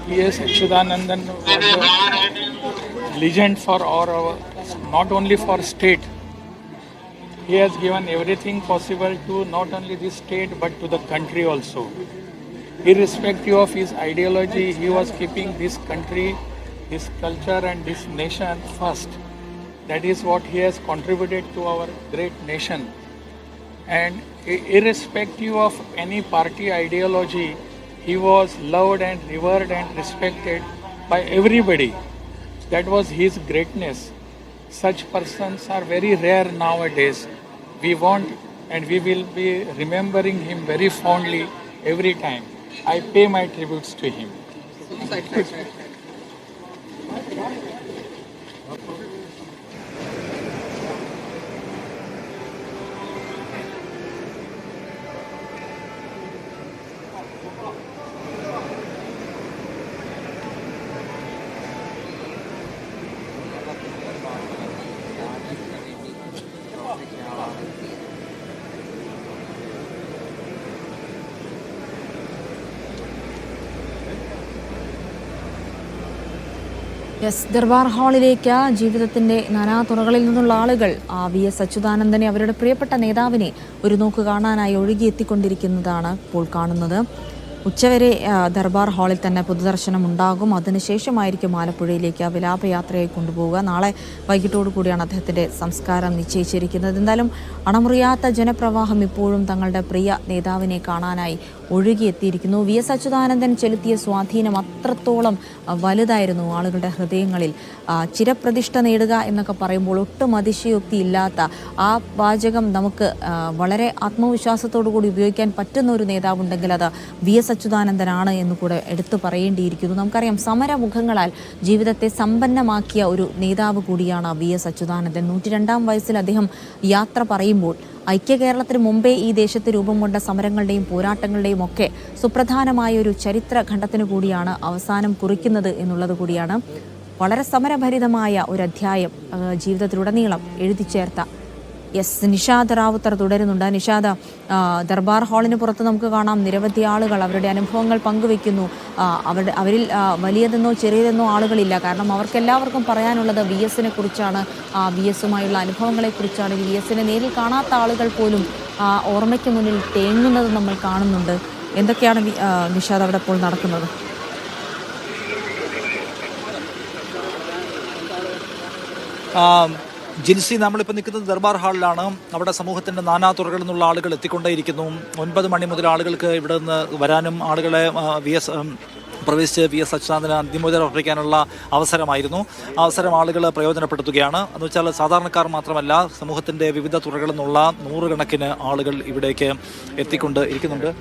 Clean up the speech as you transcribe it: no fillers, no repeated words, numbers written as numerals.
P.S. Achyutanandan was a legend for our, not only for state. He has given everything possible to not only the state but to the country also. Irrespective of his ideology, he was keeping this country, this culture and this nation first. That is what he has contributed to our great nation. And irrespective of any party ideology, he was loved and revered and respected by everybody. That was his greatness. Such persons are very rare nowadays. We want and we will be remembering him very fondly every time. I pay my tributes to him. Yes, Durbar ഹാളിലേക്ക് ജീവിതത്തിന്റെ നാനാതുറകളിൽ നിന്നുള്ള ആളുകൾ VS അച്യുതാനന്ദനെ, അവരുടെ പ്രിയപ്പെട്ട നേതാവിനെ ഒരു നോക്ക് കാണാനായി ഒഴുകിയെത്തിക്കൊണ്ടിരിക്കുന്നതാണ് ഇപ്പോൾ കാണുന്നത്. ഉച്ചവരെ ദർബാർ ഹാളിൽ തന്നെ പൊതുദർശനം ഉണ്ടാകും. അതിനുശേഷമായിരിക്കും ആലപ്പുഴയിലേക്ക് വിലാപയാത്രയായി കൊണ്ടുപോവുക. നാളെ വൈകിട്ടോടു കൂടിയാണ് അദ്ദേഹത്തിന്റെ സംസ്കാരം നിശ്ചയിച്ചിരിക്കുന്നത്. എന്തായാലും അണമുറിയാത്ത ജനപ്രവാഹം ഇപ്പോഴും തങ്ങളുടെ പ്രിയ നേതാവിനെ കാണാനായി ഒഴുകിയെത്തിയിരിക്കുന്നു. VS അച്യുതാനന്ദൻ ചെലുത്തിയ സ്വാധീനം അത്രത്തോളം വലുതായിരുന്നു ആളുകളുടെ ഹൃദയങ്ങളിൽ. ചിരപ്രതിഷ്ഠ നേടുക എന്നൊക്കെ പറയുമ്പോൾ ഒട്ടും അതിശയോക്തി ഇല്ലാത്ത ആ വാചകം നമുക്ക് വളരെ ആത്മവിശ്വാസത്തോടു കൂടി ഉപയോഗിക്കാൻ പറ്റുന്ന ഒരു നേതാവുണ്ടെങ്കിൽ അത് VS അച്യുതാനന്ദനാണ് എന്ന് കൂടെ എടുത്തു പറയേണ്ടിയിരിക്കുന്നു. നമുക്കറിയാം, സമരമുഖങ്ങളാൽ ജീവിതത്തെ സമ്പന്നമാക്കിയ ഒരു നേതാവ് കൂടിയാണ് VS അച്യുതാനന്ദൻ. 102-ാം വയസ്സിൽ അദ്ദേഹം യാത്ര പറയുമ്പോൾ ഐക്യ കേരളത്തിന് മുമ്പേ ഈ ദേശത്ത് രൂപം കൊണ്ട സമരങ്ങളുടെയും പോരാട്ടങ്ങളുടെയും ഒക്കെ സുപ്രധാനമായ ഒരു ചരിത്ര ഘട്ടത്തിന് കൂടിയാണ് അവസാനം കുറിക്കുന്നത് എന്നുള്ളത് കൂടിയാണ്. വളരെ സമരഭരിതമായ ഒരു അധ്യായം ജീവിതത്തിലുടനീളം എഴുതി ചേർത്ത നിഷാദ് റാവുത്തർ തുടരുന്നുണ്ട്. നിഷാദ്, ദർബാർ ഹാളിന് പുറത്ത് നമുക്ക് കാണാം നിരവധി ആളുകൾ അവരുടെ അനുഭവങ്ങൾ പങ്കുവെക്കുന്നു. അവരിൽ വലിയതെന്നോ ചെറിയതെന്നോ ആളുകളില്ല. കാരണം അവർക്കെല്ലാവർക്കും പറയാനുള്ളത് VS-നെ കുറിച്ചാണ്, VS-ഉമായുള്ള അനുഭവങ്ങളെക്കുറിച്ചാണ്. VS-നെ നേരിൽ കാണാത്ത ആളുകൾ പോലും ഓർമ്മയ്ക്ക് മുന്നിൽ തേങ്ങുന്നത് നമ്മൾ കാണുന്നുണ്ട്. എന്തൊക്കെയാണ് നിഷാദ് അവിടെ ഇപ്പോൾ നടക്കുന്നത്? ജിൻസി, നമ്മളിപ്പോൾ നിൽക്കുന്നത് ദർബാർ ഹാളിലാണ്. അവിടെ സമൂഹത്തിൻ്റെ നാനാതുറകളിൽ നിന്നുള്ള ആളുകൾ എത്തിക്കൊണ്ടേയിരിക്കുന്നു. 9 മണി മുതൽ ആളുകൾക്ക് ഇവിടെ നിന്ന് വരാനും ആളുകളെ പ്രവേശിച്ച് VS അച്യുതാനന്ദന് അന്തിമോചനം അർപ്പിക്കാനുള്ള അവസരമായിരുന്നു. അവസരം ആളുകൾ പ്രയോജനപ്പെടുത്തുകയാണ്. എന്ന് വെച്ചാൽ സാധാരണക്കാർ മാത്രമല്ല, സമൂഹത്തിൻ്റെ വിവിധ തുറകളിൽ നിന്നുള്ള നൂറുകണക്കിന് ആളുകൾ ഇവിടേക്ക് എത്തിക്കൊണ്ട് ഇരിക്കുന്നുണ്ട്.